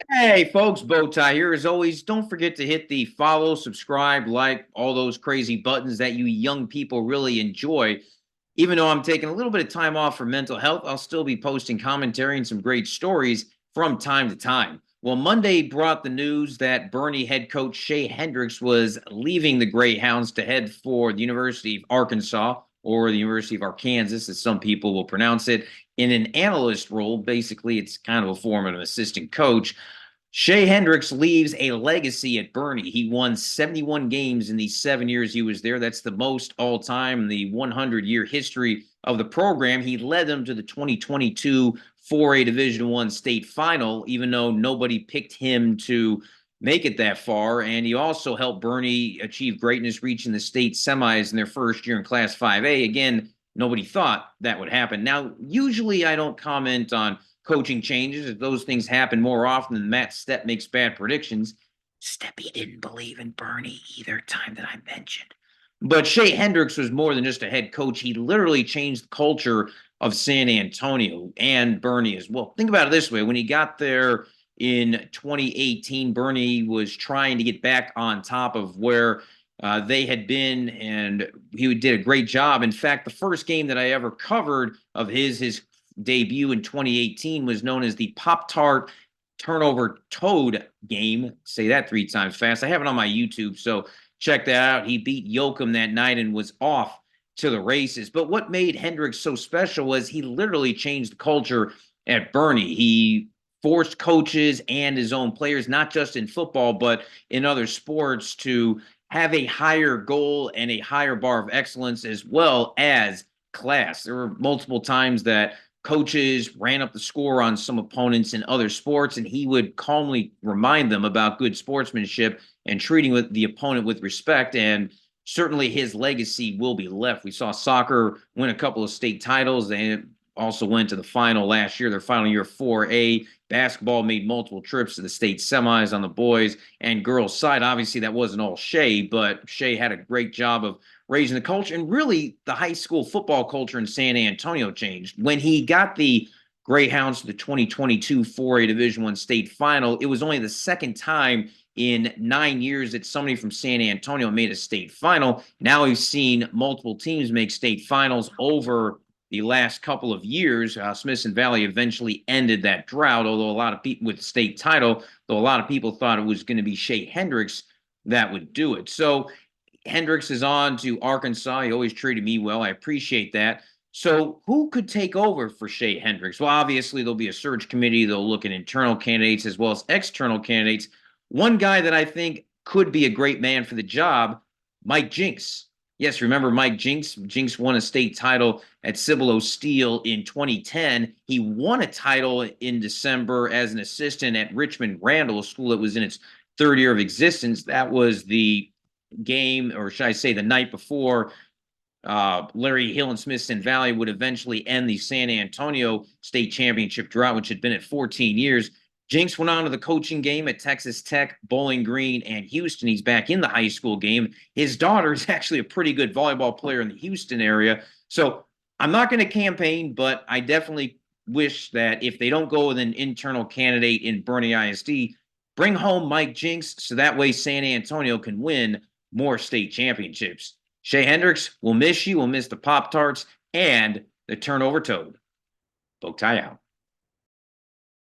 Hey, folks, Bowtie here. As always, don't forget to hit the follow, subscribe, like, all those crazy buttons that you young people really enjoy. Even though I'm taking a little bit of time off for mental health, I'll still be posting commentary and some great stories from time to time. Well, Monday brought the news that Boerne head coach Che Hendrix was leaving the Greyhounds to head for the University of Arkansas, or the University of Arkansas, as some people will pronounce it, in an analyst role. Basically, it's kind of a form of an assistant coach. Che Hendrix leaves a legacy at Boerne. He won 71 games in the 7 years he was there. That's the most all time in the 100-year history of the program. He led them to the 2022 4A Division I state final, even though nobody picked him to make it that far. And he also helped Boerne achieve greatness, reaching the state semis in their first year in Class 5A. Again, nobody thought that would happen. Now, usually I don't comment on coaching changes. If those things happen more often than Matt Stepp makes bad predictions. Steppy didn't believe in Boerne either time that I mentioned. But Che Hendrix was more than just a head coach. He literally changed the culture of San Antonio and Boerne as well. Think about it this way. When he got there in 2018, Boerne was trying to get back on top of where they had been, and he did a great job. In fact, the first game that I ever covered of his debut in 2018 was known as the Pop-Tart Turnover Toad game. Say that 3 times fast. I have it on my YouTube, so check that out. He beat Yoakum that night and was off to the races. But what made Hendrix so special was he literally changed the culture at Boerne. He forced coaches and his own players, not just in football, but in other sports, to have a higher goal and a higher bar of excellence as well as class. There were multiple times that coaches ran up the score on some opponents in other sports, and he would calmly remind them about good sportsmanship and treating the opponent with respect. And certainly his legacy will be left. We saw soccer win a couple of state titles. They also went to the final last year, their final year 4A. Basketball made multiple trips to the state semis on the boys and girls side. Obviously, that wasn't all Che, but Che had a great job of raising the culture. And really, the high school football culture in San Antonio changed. When he got the Greyhounds to the 2022 4A Division I state final, it was only the second time in 9 years that somebody from San Antonio made a state final. Now we've seen multiple teams make state finals over the last couple of years. Smithson Valley eventually ended that drought, although a lot of people with the state title, though a lot of people thought it was going to be Che Hendrix that would do it. So Hendrix is on to Arkansas. He always treated me well. I appreciate that. So who could take over for Che Hendrix? Well, obviously, there'll be a search committee. They'll look at internal candidates as well as external candidates. One guy that I think could be a great man for the job, Mike Jinks. Yes, remember Mike Jinks? Jinks won a state title at Cibolo Steel in 2010. He won a title in December as an assistant at Richmond Randall, a school that was in its third year of existence. That was the game, or should I say the night before Larry Hill and Smithson Valley would eventually end the San Antonio State Championship drought, which had been at 14 years. Jinks went on to the coaching game at Texas Tech, Bowling Green, and Houston. He's back in the high school game. His daughter is actually a pretty good volleyball player in the Houston area. So I'm not going to campaign, but I definitely wish that if they don't go with an internal candidate in Boerne ISD, bring home Mike Jinks so that way San Antonio can win more state championships. Che Hendrix, we'll miss you. We'll miss the Pop Tarts and the turnover toad. Bow tie out.